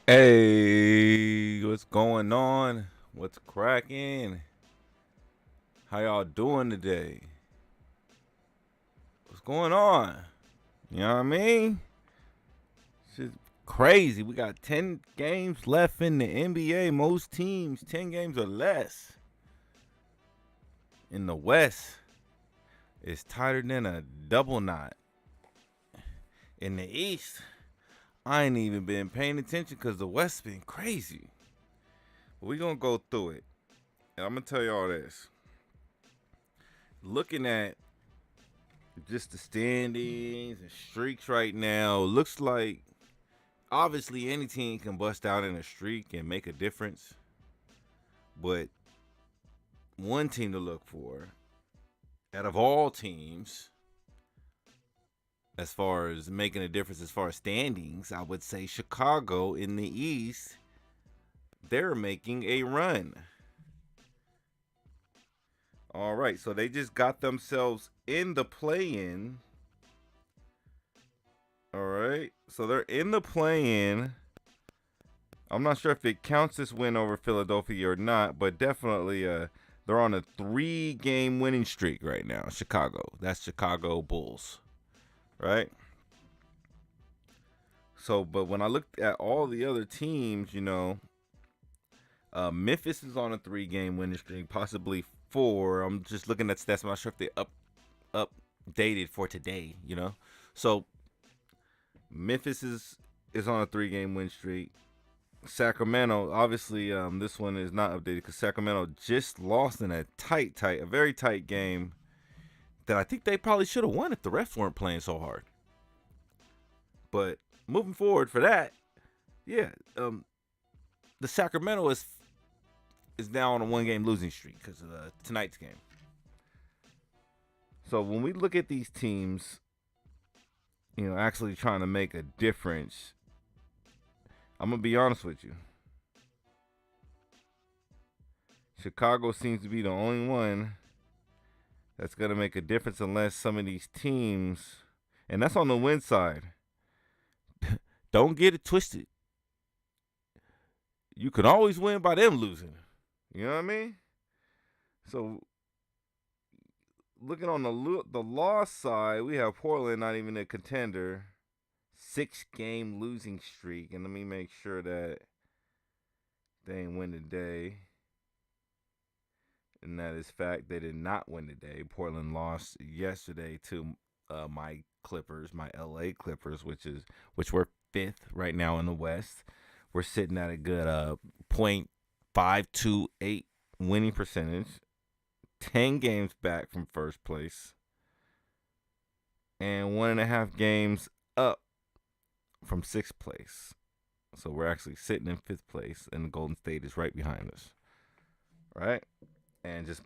Hey, what's going on? What's cracking? How y'all doing today? What's going on? You know what I mean? It's just crazy. We got 10 games left in the NBA. Most teams, 10 games or less. In the West, it's tighter than a double knot. In the East, I ain't even been paying attention because the West's been crazy. But we going to go through it. And I'm going to tell y'all this. Looking at just the standings and streaks right now, looks like obviously any team can bust out in a streak and make a difference. But one team to look for out of all teams, as far as making a difference as far as standings, I would say Chicago in the East, they're making a run. All right, so they just got themselves in the play-in. All right, so they're in the play-in. I'm not sure if it counts this win over Philadelphia or not, but definitely they're on a 3-game winning streak right now. Chicago. That's Chicago Bulls. Right? So, but when I looked at all the other teams, Memphis is on a 3-game winning streak, possibly 4. I'm just looking at stats. I'm not sure if they updated for today. So Memphis is on a 3-game win streak. Sacramento, obviously, this one is not updated because Sacramento just lost in a very tight game that I think they probably should have won if the refs weren't playing so hard. But moving forward for that, yeah, the Sacramento is now on a 1-game losing streak because of tonight's game. So when we look at these teams, actually trying to make a difference, I'm going to be honest with you. Chicago seems to be the only one that's going to make a difference unless some of these teams, and that's on the win side. Don't get it twisted. You can always win by them losing. You know what I mean? So looking on the loss side, we have Portland not even a contender. 6-game losing streak. And let me make sure that they ain't win today. And that is fact. They did not win today. Portland lost yesterday to my Clippers, my LA Clippers, which were 5th right now in the West. We're sitting at a good .528 winning percentage. 10 games back from first place. And 1.5 games up from 6th place. So we're actually sitting in 5th place, and the Golden State is right behind us. Right? And just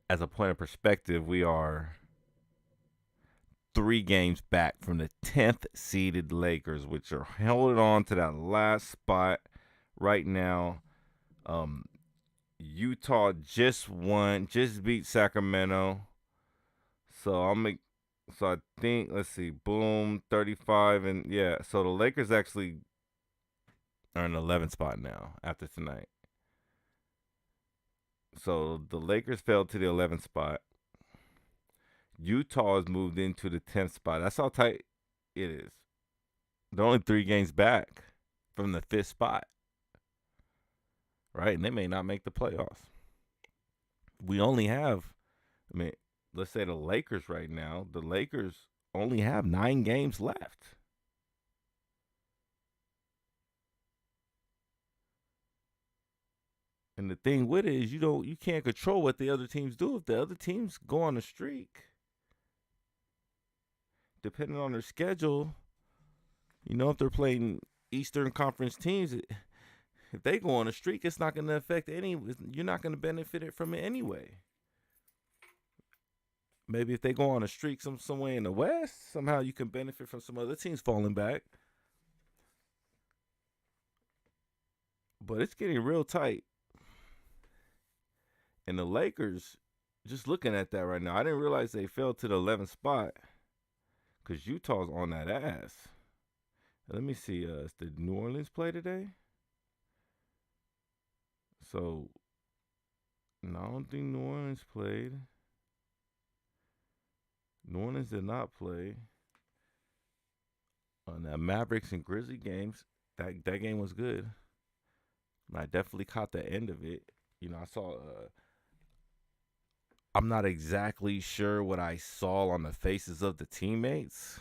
as a point of perspective, we are 3 games back from the 10th seeded Lakers, which are holding on to that last spot right now. Utah just beat Sacramento. So I think, let's see, boom, 35, and yeah. So the Lakers actually are in the 11th spot now after tonight. So the Lakers fell to the 11th spot. Utah has moved into the 10th spot. That's how tight it is. They're only 3 games back from the 5th spot. Right? And they may not make the playoffs. We only have, let's say the Lakers right now, the Lakers only have 9 games left. And the thing with it is you can't control what the other teams do. If the other teams go on a streak, depending on their schedule, if they're playing Eastern Conference teams, if they go on a streak, it's not going to affect you're not going to benefit from it anyway. Maybe if they go on a streak somewhere in the West, somehow you can benefit from some other teams falling back. But it's getting real tight. And the Lakers, just looking at that right now, I didn't realize they fell to the 11th spot because Utah's on that ass. Let me see. Did New Orleans play today? So no, I don't think New Orleans played. New Orleans did not play on that Mavericks and Grizzly games. That game was good. I definitely caught the end of it. I saw. I'm not exactly sure what I saw on the faces of the teammates,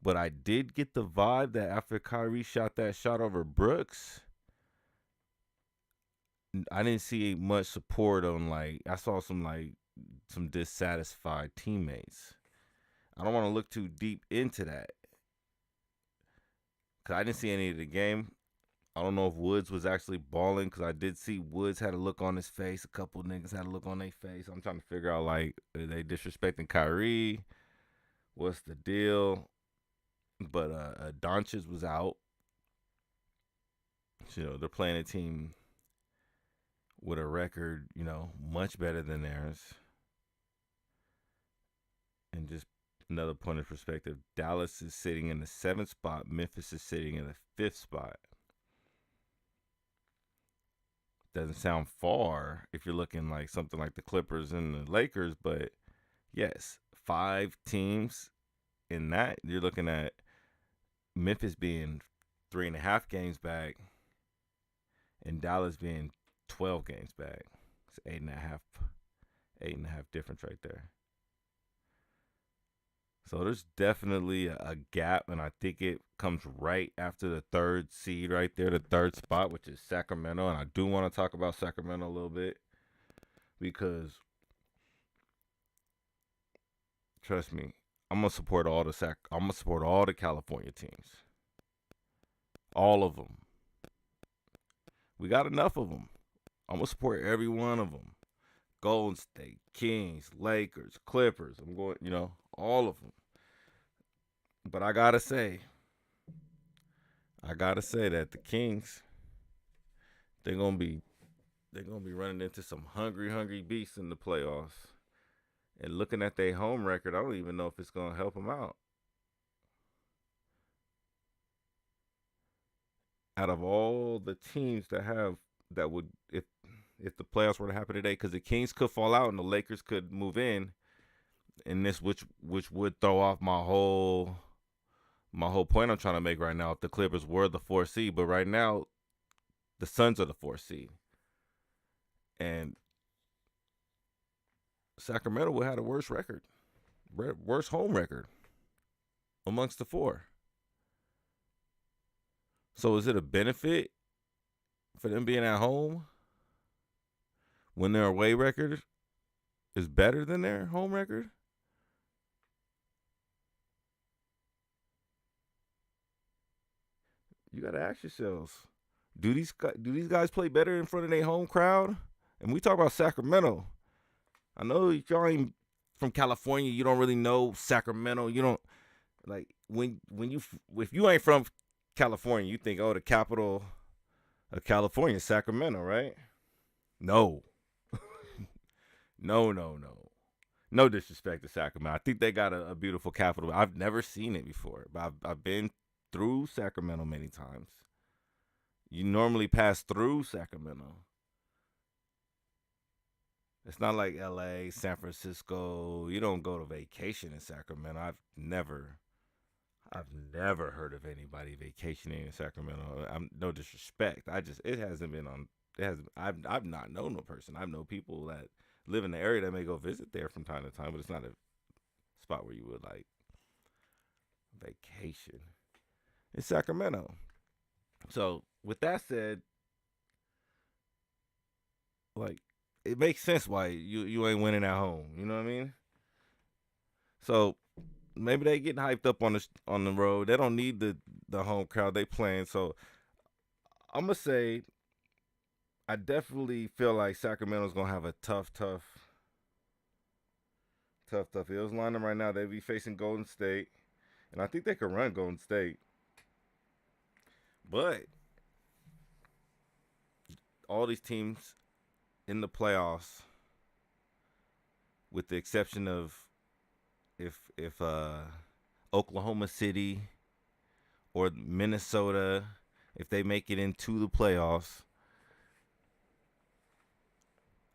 but I did get the vibe that after Kyrie shot that shot over Brooks, I didn't see much support on I saw some dissatisfied teammates. I don't want to look too deep into that because I didn't see any of the game. I don't know if Woods was actually balling because I did see Woods had a look on his face. A couple niggas had a look on their face. I'm trying to figure out are they disrespecting Kyrie? What's the deal? But Doncic was out. They're playing a team with a record, much better than theirs. And just another point of perspective, Dallas is sitting in the 7th spot. Memphis is sitting in the 5th spot. Doesn't sound far if you're looking like something like the Clippers and the Lakers, but yes, 5 teams in that. You're looking at Memphis being 3.5 games back and Dallas being 12 games back. It's 8.5 difference right there. So there's definitely a gap, and I think it comes right after the 3rd seed right there, the 3rd spot, which is Sacramento. And I do want to talk about Sacramento a little bit because, trust me, I'm gonna support all the California teams, all of them. We got enough of them. I'm gonna support every one of them. Golden State, Kings, Lakers, Clippers. I'm going, all of them. But I gotta say that the Kings, they're gonna be running into some hungry beasts in the playoffs. And looking at their home record, I don't even know if it's gonna help them out. Out of all the teams that would if the playoffs were to happen today, because the Kings could fall out and the Lakers could move in, and this which would throw off my whole point I'm trying to make right now. If the Clippers were the 4th seed, but right now the Suns are the 4th seed, and Sacramento would have the worst home record amongst the 4. So is it a benefit for them being at home when their away record is better than their home record? You got to ask yourselves, do these guys play better in front of their home crowd? And we talk about Sacramento. I know y'all ain't from California. You don't really know Sacramento. You don't if you ain't from California, you think, oh, the capital of California is Sacramento, right? No. No. No disrespect to Sacramento. I think they got a beautiful capital. I've never seen it before, but I've been through Sacramento many times. You normally pass through Sacramento. It's not like LA, San Francisco. You don't go to vacation in Sacramento. I've never heard of anybody vacationing in Sacramento. I'm no disrespect. It hasn't been on. It has. I've not known no person. I know people that live in the area that may go visit there from time to time, but it's not a spot where you would vacation. It's Sacramento. So with that said, it makes sense why you ain't winning at home. You know what I mean? So maybe they getting hyped up on the road. They don't need the home crowd. They playing. So I'm gonna say I definitely feel like Sacramento's gonna have a tough Hills lineup right now. They be facing Golden State, and I think they can run Golden State. But all these teams in the playoffs, with the exception of if Oklahoma City or Minnesota, if they make it into the playoffs,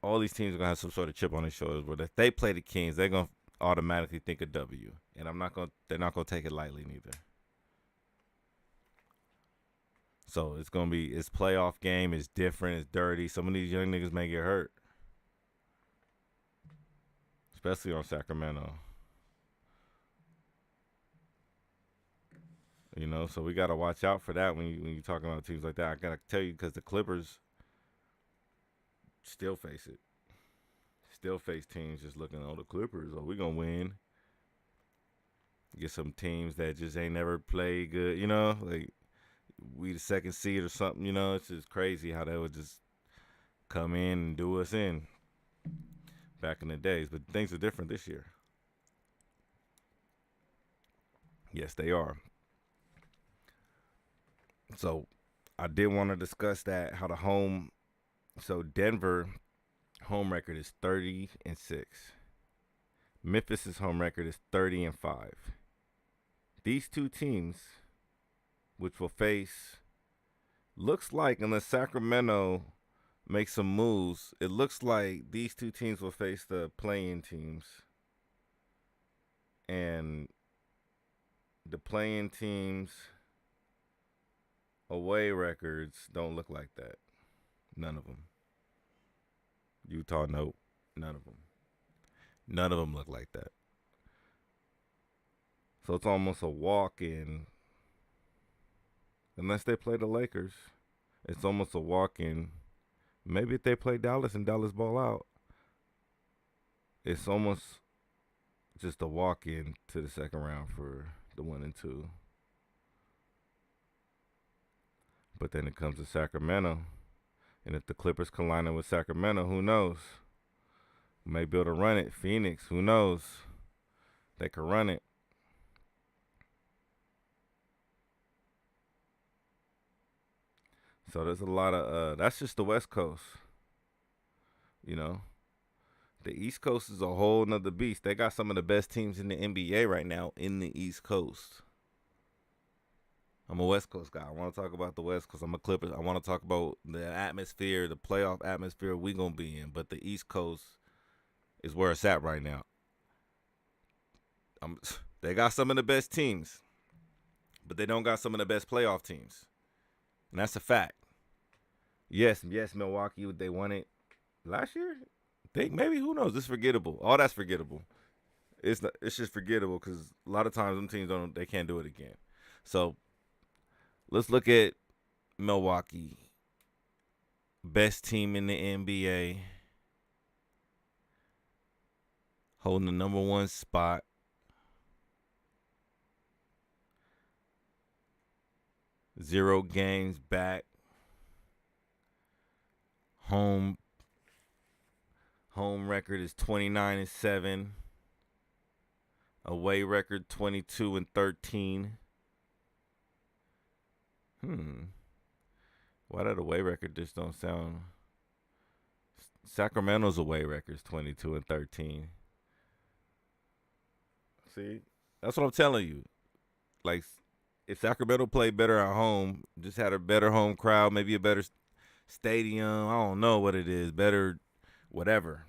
all these teams are gonna have some sort of chip on their shoulders. But if they play the Kings, they're gonna automatically think a W, and I'm not gonna. They're not gonna take it lightly neither. So it's gonna be it's playoff game. It's different. It's dirty. Some of these young niggas may get hurt, especially on Sacramento. You know, so we gotta watch out for that when you talking about teams like that. I gotta tell you because the Clippers still face it. Still face teams just looking, oh, the Clippers, oh, we gonna win. Get some teams that just ain't never played good, you know, like we the second seed or something, you know. It's just crazy how they would just come in and do us in back in the days. But things are different this year. Yes, they are. So I did want to discuss that how the home. So Denver home record is 30-6. Memphis's home record is 30-5. These two teams, which will face, looks like unless Sacramento makes some moves, it looks like these two teams will face the play-in teams, and the play-in teams away records don't look like that. None of them. Utah, nope. None of them. None of them look like that. So it's almost a walk-in. Unless they play the Lakers, it's almost a walk-in. Maybe if they play Dallas and Dallas ball out, it's almost just a walk-in to the second round for the 1 and 2. But then it comes to Sacramento. And if the Clippers can line up with Sacramento, who knows? May be able to run it. Phoenix, who knows? They could run it. So there's a lot of that's just the West Coast. You know. The East Coast is a whole nother beast. They got some of the best teams in the NBA right now in the East Coast. I'm a West Coast guy. I want to talk about the West because I'm a Clippers. I want to talk about the atmosphere, the playoff atmosphere we gonna be in. But the East Coast is where it's at right now. They got some of the best teams, but they don't got some of the best playoff teams, and that's a fact. Yes, Milwaukee, they won it last year. Think maybe, who knows? It's forgettable. All that's forgettable. It's just forgettable because a lot of times them teams they can't do it again. So let's look at Milwaukee, best team in the NBA, holding the number 1 spot. Zero games back. Home record is 29-7. Away record 22-13. Why that away record just don't sound? Sacramento's away record is 22-13. See, that's what I'm telling you. Like, if Sacramento played better at home, just had a better home crowd, maybe a better stadium, I don't know what it is, better whatever.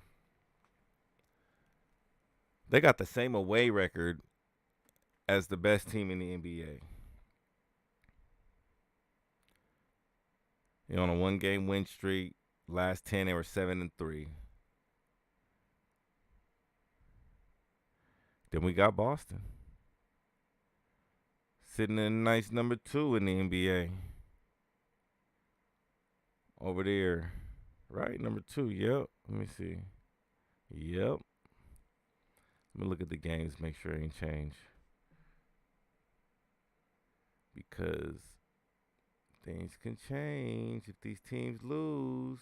They got the same away record as the best team in the NBA. You're on a 1-game win streak. Last 10, they were 7-3. Then we got Boston, sitting in a nice number 2 in the NBA. Over there. Right, number 2. Yep. Let me see. Yep. Let me look at the games, make sure it ain't changed. Because things can change if these teams lose.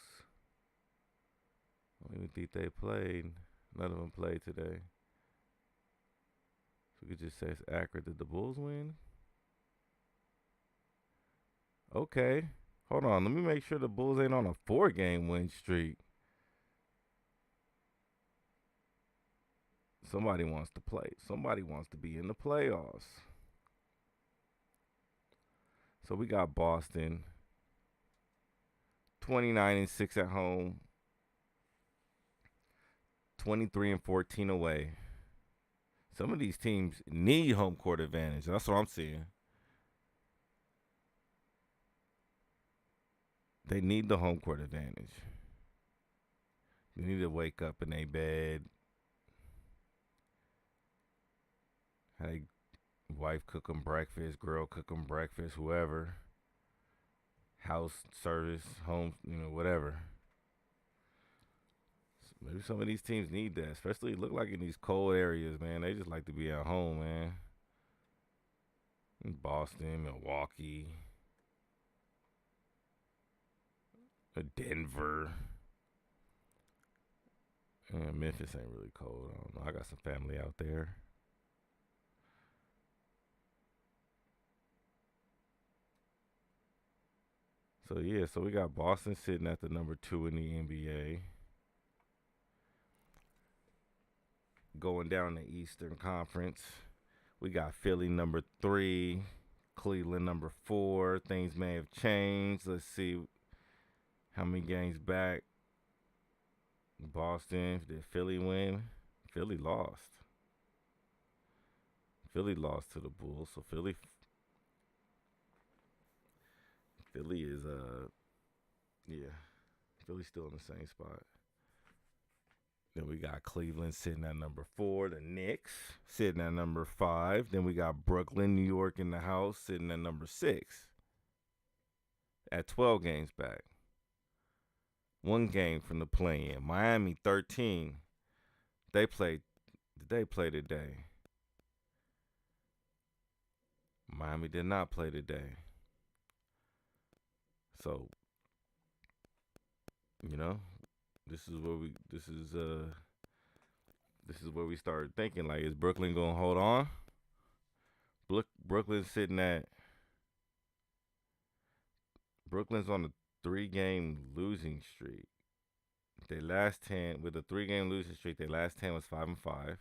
I don't even think they played. None of them played today. So we could just say it's accurate. Did the Bulls win? Okay. Hold on. Let me make sure the Bulls ain't on a 4-game win streak. Somebody wants to play. Somebody wants to be in the playoffs. So we got Boston 29-6 at home. 23-14 away. Some of these teams need home court advantage. That's what I'm seeing. They need the home court advantage. They need to wake up in a bed, have wife cook them breakfast, girl cook them breakfast, whoever, house service, home, whatever. Maybe some of these teams need that, especially look like in these cold areas, man. They just like to be at home, man. In Boston, Milwaukee, Denver. Man, Memphis ain't really cold. I don't know. I got some family out there. So yeah, so we got Boston sitting at the number 2 in the NBA. Going down the Eastern Conference, we got Philly number 3, Cleveland number 4. Things may have changed. Let's see how many games back. Boston, did Philly win? Philly lost. Philly lost to the Bulls, so Philly is yeah, Philly's still in the same spot. Then we got Cleveland sitting at number 4. The Knicks sitting at number 5. Then we got Brooklyn, New York in the house sitting at number 6 at 12 games back. One game from the play-in. Miami 13. They played. Did they play today? Miami did not play today. So, this is where we started thinking, like, is Brooklyn gonna hold on? Brooklyn's on a 3-game losing streak. They last 10 with a 3-game losing streak. Their last 10 was 5-5.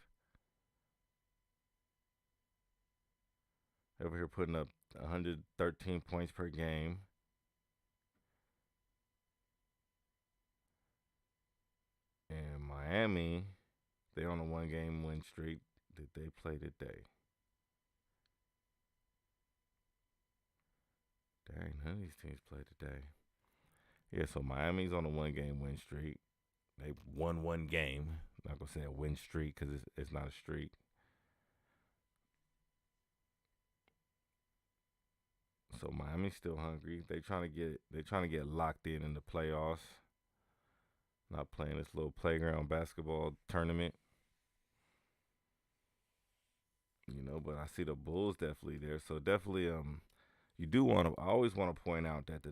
Over here putting up 113 points per game. And Miami, they on a 1-game win streak. Did they play today? Dang, none of these teams play today. Yeah, so Miami's on a 1-game win streak. They won 1 game. I'm not gonna say a win streak because it's not a streak. So Miami's still hungry. They trying to get locked in the playoffs. Not playing this little playground basketball tournament. But I see the Bulls definitely there. So definitely you do want to I always want to point out that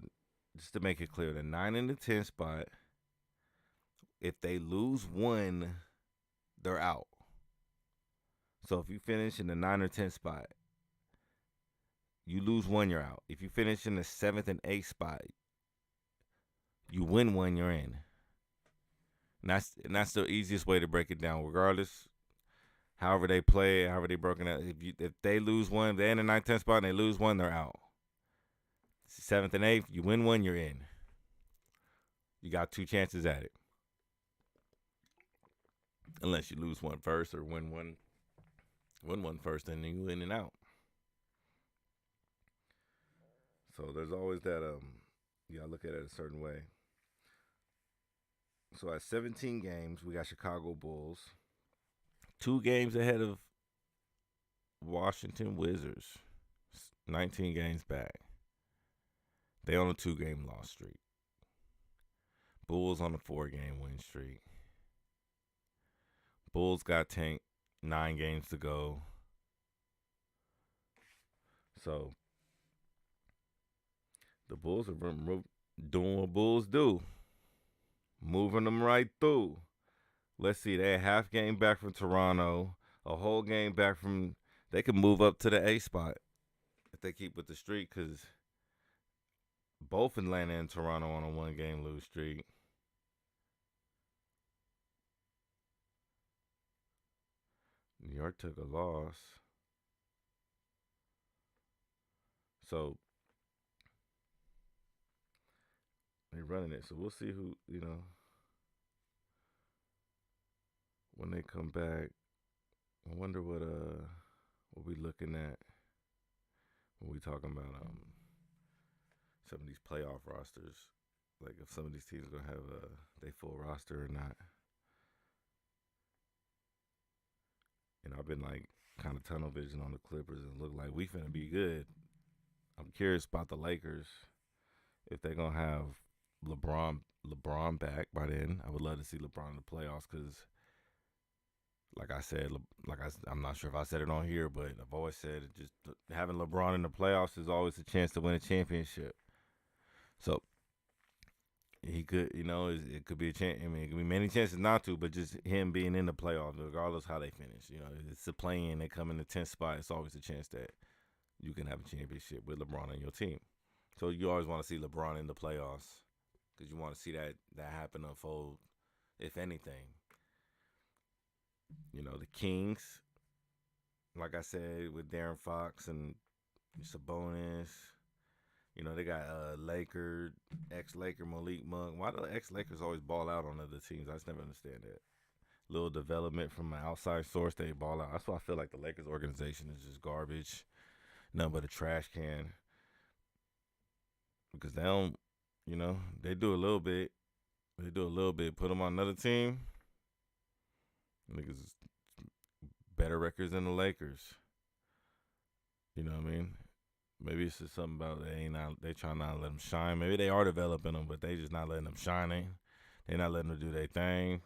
just to make it clear, the 9 and the 10 spot, if they lose one, they're out. So if you finish in the 9 or 10 spot, you lose one, you're out. If you finish in the 7th and 8th spot, you win one, you're in. And that's the easiest way to break it down, regardless. However they play, however they broken out. If they lose one, they're in the 9th, 10th spot, and they lose one, they're out. 7th and 8th, you win one, you're in. You got 2 chances at it. Unless you lose one first or win one first, then you in and out. So there's always that you gotta look at it a certain way. So at 17 games, we got Chicago Bulls, 2 games ahead of Washington Wizards, 19 games back. They on a 2-game loss streak. Bulls on a 4-game win streak. Bulls got tanked, 9 games to go. So the Bulls are doing what Bulls do, moving them right through. Let's see, they a half game back from Toronto, a whole game back from. They can move up to the A spot if they keep with the streak, because both Atlanta and Toronto on a 1-game lose streak. New York took a loss. So they're running it. So we'll see who. when they come back, I wonder what we looking at when we talking about some of these playoff rosters. Like if some of these teams gonna have they full roster or not. And I've been like kind of tunnel vision on the Clippers and look like we finna be good. I'm curious about the Lakers if they're gonna have LeBron back by then. I would love to see LeBron in the playoffs because, like I said, I'm not sure if I said it on here, but I've always said it, just having LeBron in the playoffs is always a chance to win a championship. So he could, it could be a chance. I mean, it could be many chances not to, but just him being in the playoffs, regardless how they finish. It's a play-in. They come in the 10th spot. It's always a chance that you can have a championship with LeBron on your team. So you always want to see LeBron in the playoffs because you want to see that happen unfold. If anything, the Kings, like I said, with Darren Fox and Sabonis. They got ex-Laker Malik Monk. Why do ex-Lakers always ball out on other teams? I just never understand that. Little development from an outside source, they ball out. That's why I feel like the Lakers organization is just garbage. Nothing but a trash can. Because they don't, they do a little bit. They do a little bit. Put them on another team. Niggas better records than the Lakers. You know what I mean? Maybe it's just something about they trying not to let them shine. Maybe they are developing them, but they just not letting them shine. They not letting them do their thing.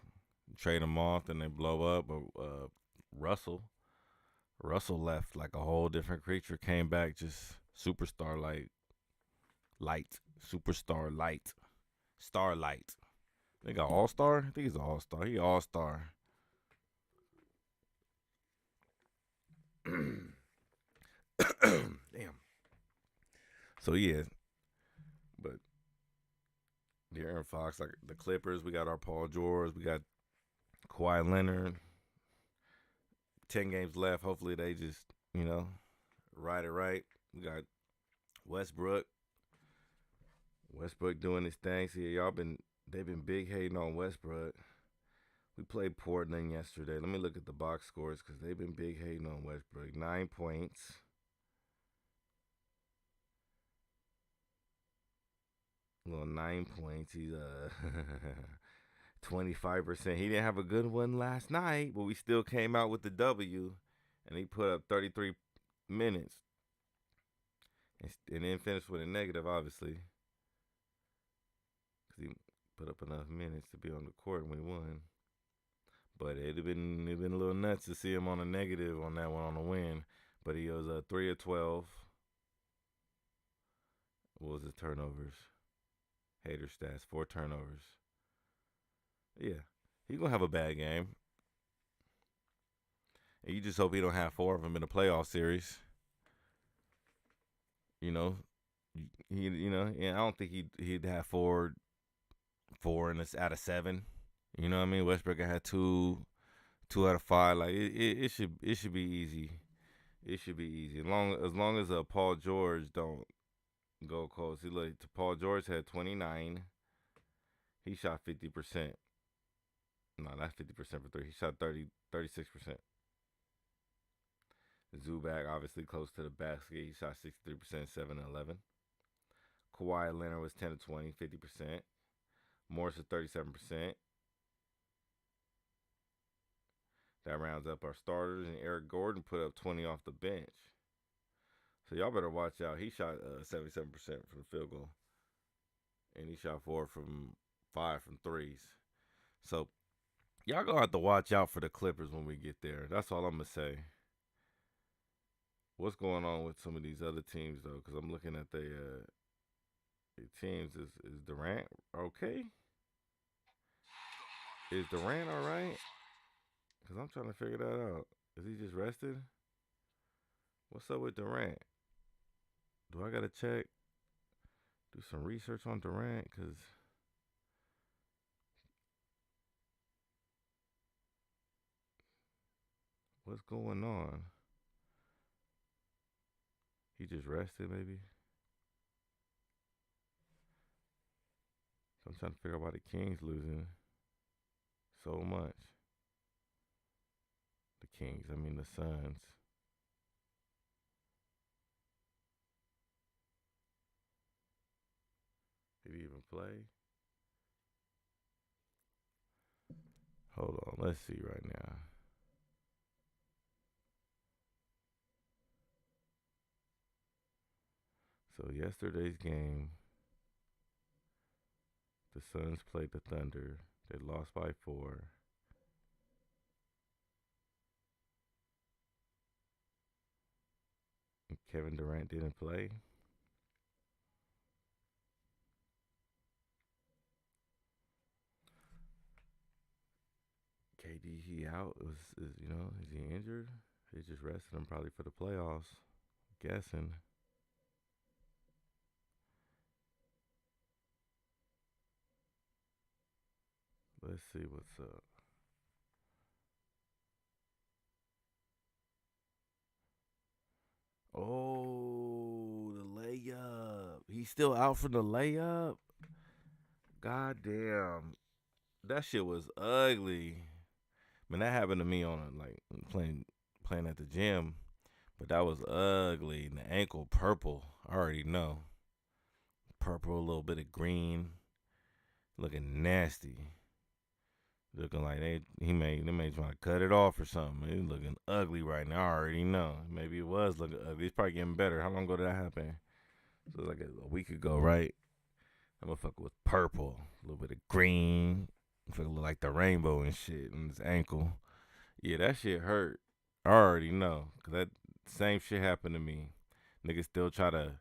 Trade them off, then they blow up. But Russell left like a whole different creature. Came back just superstar superstar light, starlight. They got all star. I think he's an all star. He all star. Damn. So yeah, but De'Aaron Fox, like the Clippers, we got our Paul George, we got Kawhi Leonard. 10 games left. Hopefully they just, ride it right. We got Westbrook. Westbrook doing his thing. See, they've been big hating on Westbrook. We played Portland yesterday. Let me look at the box scores because they've been big hating on Westbrook. 9 points. Well, 9 points. He's 25%. He didn't have a good one last night, but we still came out with the W, and he put up 33 minutes, and then finished with a negative, obviously, because he put up enough minutes to be on the court when we won. But it'd been a little nuts to see him on a negative on that one on the win. But he was 3 of 12. What was his turnovers? Hater stats, 4 turnovers. Yeah, he's gonna have a bad game, and you just hope he don't have 4 of them in a playoff series. I don't think he'd have four in this out of 7. You know what I mean? Westbrook had 2 out of 5. Like it should be easy. It should be easy as long as Paul George don't go close. Paul George had 29. He shot 50%. No, not 50% for 3. He shot 36%. Zubac obviously close to the basket. He shot 63%, 7 and 11. Kawhi Leonard was 10 of 20, 50%. Morris was 37%. That rounds up our starters, and Eric Gordon put up 20 off the bench. So y'all better watch out. He shot 77% from the field goal, and he shot 5 from threes. So y'all gonna have to watch out for the Clippers when we get there. That's all I'm gonna say. What's going on with some of these other teams though? Because I'm looking at the teams. Is Durant okay? Is Durant all right? Because I'm trying to figure that out. Is he just rested? What's up with Durant? Do I got to check? Do some research on Durant? Because what's going on? He just rested, maybe? So I'm trying to figure out why the Kings losing so much. Kings. I mean the Suns. Did he even play? Hold on. Let's see right now. So yesterday's game, the Suns played the Thunder. They lost by 4. And Kevin Durant didn't play. KD, he out. Is he injured? They just rested him probably for the playoffs. Guessing. Let's see what's up. Oh, the layup. He's still out for the layup. God damn. That shit was ugly. Man, that happened to me on playing at the gym. But that was ugly. And the ankle purple. I already know. Purple, a little bit of green. Looking nasty. Looking like they may try to cut it off or something. It's looking ugly right now. I already know. Maybe it was looking ugly. It's probably getting better. How long ago did that happen? So it was like a week ago, right? That motherfucker was purple, a little bit of green. Motherfucker look like the rainbow and shit on his ankle. Yeah, that shit hurt. I already know. Cause that same shit happened to me. Niggas still try to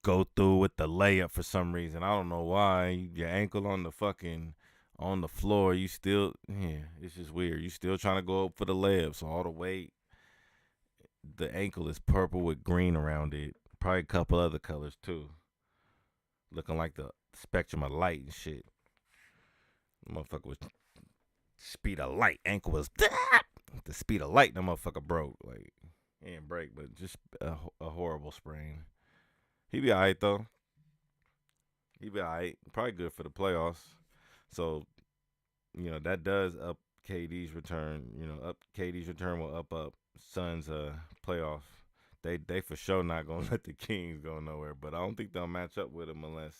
go through with the layup for some reason. I don't know why. Your ankle on the fucking on the floor, you still it's just weird. You still trying to go up for the layup, so all the weight, the ankle is purple with green around it. Probably a couple other colors too. Looking like the spectrum of light and shit. Motherfucker was speed of light. Ankle was the speed of light. That motherfucker broke. Like, he didn't break, but just a horrible sprain. He be alright though. He be alright. Probably good for the playoffs. So, that does up KD's return. Up KD's return will up Suns playoff. They for sure not gonna let the Kings go nowhere. But I don't think they'll match up with them unless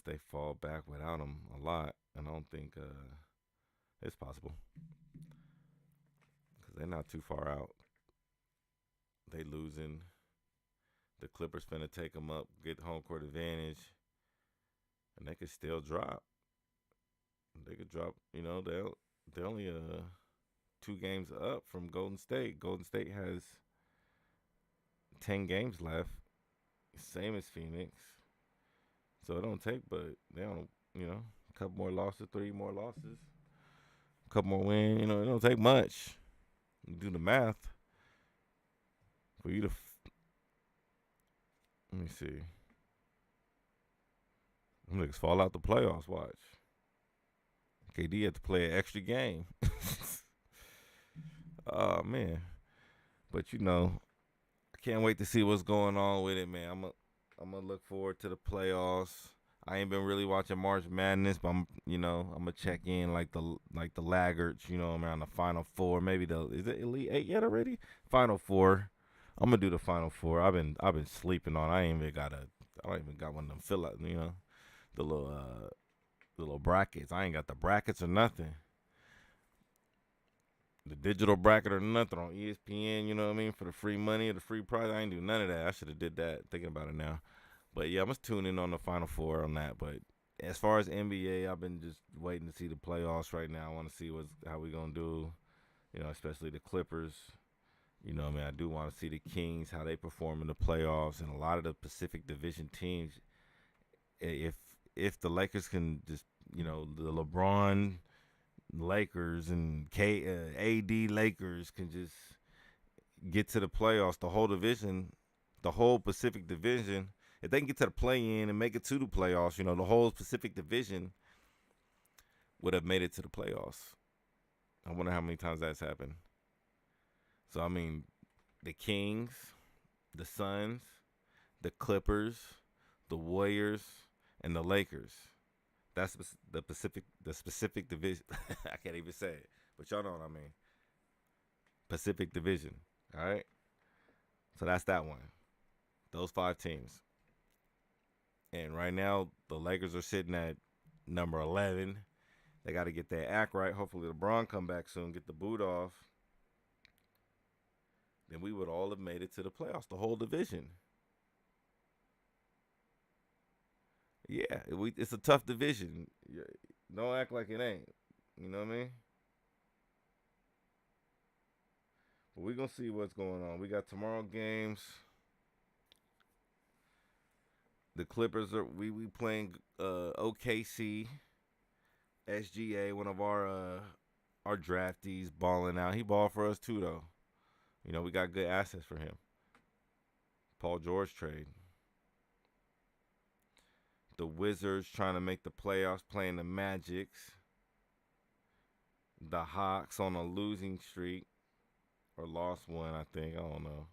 they fall back without him a lot. And I don't think it's possible because they're not too far out. They losing. The Clippers finna take them up, get home court advantage, and they could still drop. They could drop. They're only 2 games up from Golden State. Golden State has 10 games left, same as Phoenix. So it don't take, but they don't. A couple more losses, 3 more losses, a couple more wins. It don't take much. You do the math for you to. Let me see. Them niggas fall out the playoffs. Watch. KD had to play an extra game. Oh man. But I can't wait to see what's going on with it, man. I'm gonna look forward to the playoffs. I ain't been really watching March Madness, but I'm gonna check in like the laggards, around the Final Four. Maybe is it Elite Eight yet already? Final Four. I'm gonna do the Final Four. I've been sleeping on. I don't even got one of them fill out. The little brackets. I ain't got the brackets or nothing. The digital bracket or nothing on ESPN, you know what I mean, for the free money or the free prize. I ain't do none of that. I should have did that, thinking about it now. But yeah, I'm just tuning in on the Final Four on that. But as far as NBA, I've been just waiting to see the playoffs right now. I want to see how we gonna do, especially the Clippers. I do want to see the Kings, how they perform in the playoffs, and a lot of the Pacific Division teams. If the Lakers can just, the LeBron Lakers and AD Lakers can just get to the playoffs, the whole division, the whole Pacific Division, if they can get to the play-in and make it to the playoffs, the whole Pacific Division would have made it to the playoffs. I wonder how many times that's happened. So, I mean, the Kings, the Suns, the Clippers, the Warriors, and the Lakers. That's the specific division. I can't even say it. but y'all know what I mean. Pacific Division. All right. So that's that one. Those five teams. And right now, the Lakers are sitting at number 11. They got to get their act right. Hopefully, LeBron come back soon, get the boot off. Then we would all have made it to the playoffs, the whole division. Yeah, it's a tough division. Don't act like it ain't. You know what I mean? But we gonna see what's going on. We got tomorrow games. The Clippers are we playing OKC, SGA, one of our draftees balling out. He balled for us too though. You know, we got good assets for him. Paul George trade. The Wizards trying to make the playoffs, playing the Magics. The Hawks on a losing streak, or lost one, I think. I don't know.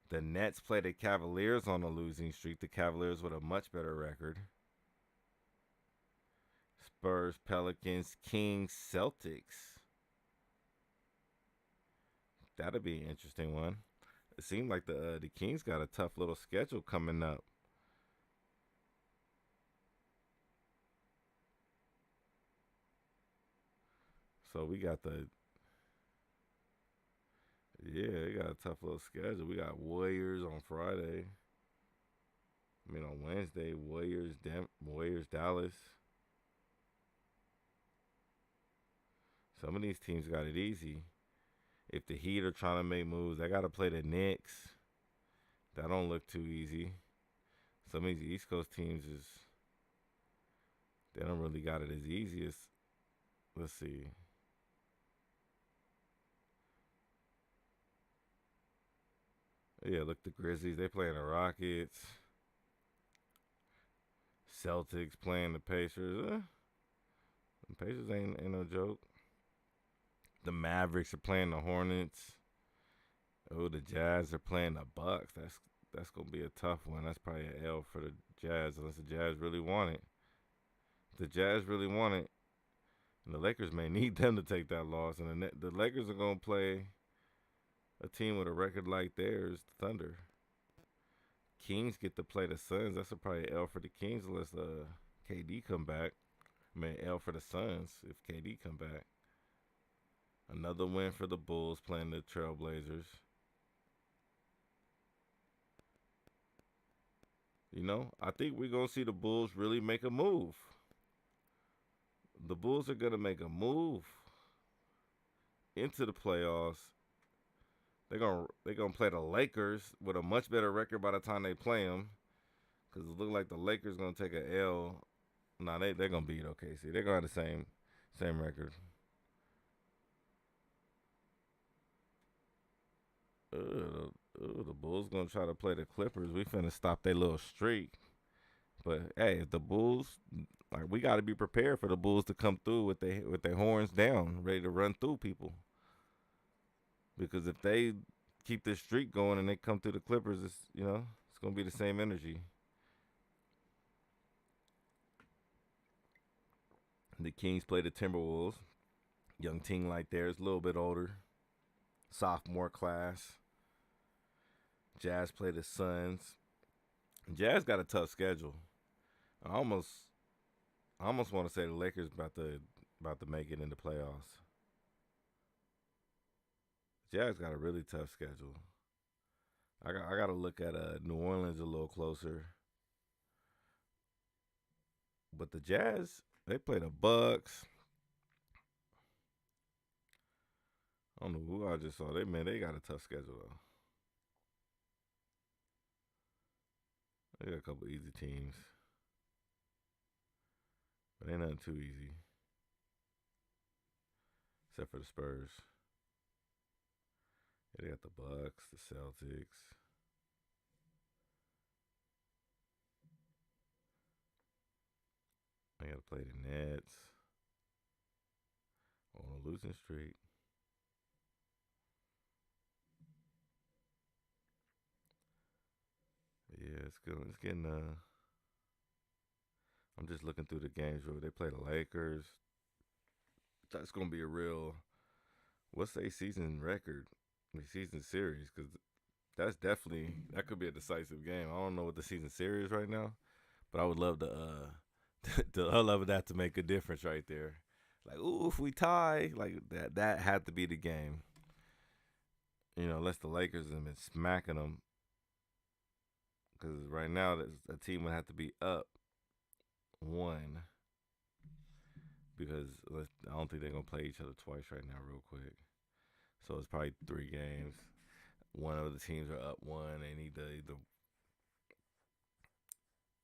The Nets play the Cavaliers on a losing streak. The Cavaliers with a much better record. Spurs, Pelicans, Kings, Celtics. That'll be an interesting one. It seemed like the Kings got a tough little schedule coming up. So we got the they got a tough little schedule. We got Warriors on Friday. I mean on Wednesday, Warriors Dallas. Some of these teams got it easy. If the Heat are trying to make moves, they got to play the Knicks. That don't look too easy. Some of these East Coast teams they don't really got it as easy as, let's see. Yeah, look, the Grizzlies, they playing the Rockets. Celtics playing the Pacers. The Pacers ain't no joke. The Mavericks are playing the Hornets. Oh, the Jazz are playing the Bucks. That's gonna be a tough one. That's probably an L for the Jazz unless the Jazz really want it. If the Jazz really want it, and the Lakers may need them to take that loss. And the Lakers are gonna play a team with a record like theirs, the Thunder. Kings get to play the Suns. That's probably L for the Kings unless KD come back. I mean L for the Suns if KD come back. Another win for the Bulls playing the Trailblazers. You know, I think we're gonna see the Bulls really make a move. The Bulls are gonna make a move into the playoffs. They're gonna play the Lakers with a much better record by the time they play them. Cause it look like the Lakers gonna take a L. Nah, they're gonna beat OKC. They're gonna have the same record. The Bulls gonna try to play the Clippers. We finna stop their little streak. But hey, if the Bulls, like, we got to be prepared for the Bulls to come through with their horns down, ready to run through people. Because if they keep this streak going and they come through the Clippers, it's gonna be the same energy. The Kings play the Timberwolves. Young team like theirs, a little bit older, sophomore class. Jazz play the Suns. Jazz got a tough schedule. I almost want to say the Lakers about to make it in the playoffs. Jazz got a really tough schedule. I got to look at New Orleans a little closer. But the Jazz, they play the Bucks. I don't know who I just saw. They got a tough schedule though. They got a couple easy teams, but ain't nothing too easy except for the Spurs. Yeah, they got the Bucks, the Celtics. They got to play the Nets on a losing streak. Yeah, it's good. It's getting. I'm just looking through the games. Where they play the Lakers, that's gonna be a real what's a season record, the season series, because that's definitely that could be a decisive game. I don't know what the season series is right now, but I would love to I love that to make a difference right there. Like, ooh, if we tie, like that had to be the game. Unless the Lakers have been smacking them, because right now a team would have to be up one because I don't think they're gonna play each other twice right now, real quick. So it's probably 3 games. One of the teams are up one. They need to either,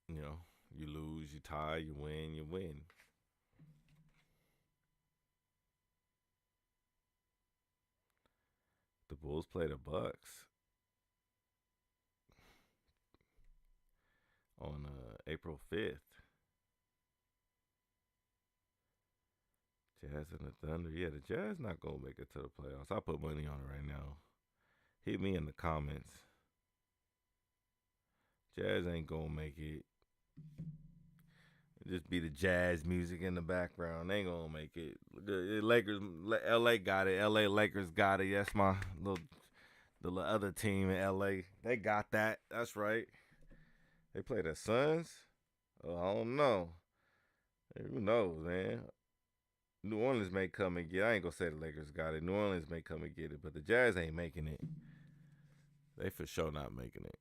you know, you lose, you tie, you win, you win. The Bulls play the Bucks on April 5th. Jazz and the Thunder. Yeah, the Jazz not gonna make it to the playoffs. I'll put money on it right now. Hit me in the comments. Jazz ain't gonna make it. Just be the jazz music in the background. They ain't gonna make it. The Lakers, LA got it. LA Lakers got it. That's my the little other team in LA. They got that. That's right. They play the Suns. Oh, I don't know. Who knows, man? New Orleans may come and get. I ain't gonna say the Lakers got it. New Orleans may come and get it, but the Jazz ain't making it. They for sure not making it.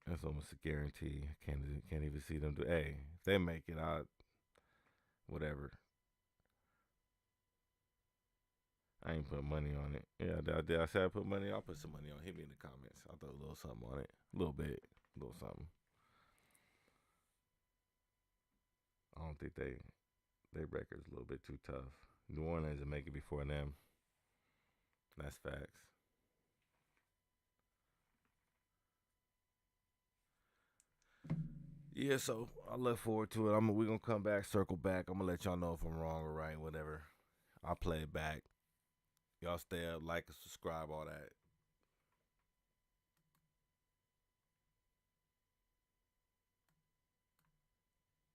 That's almost a guarantee. Can't even see them do. Hey, if they make it, whatever. I ain't put money on it. Yeah, did. I said I put money. I'll put some money on it. Hit me in the comments. I'll throw a little something on it. A little bit. A little something. I don't think their record's a little bit too tough. New Orleans will make it before them. That's facts. Yeah, so I look forward to it. We're gonna come back, circle back. I'm gonna let y'all know if I'm wrong or right, whatever. I'll play it back. Y'all stay up, like and subscribe, all that.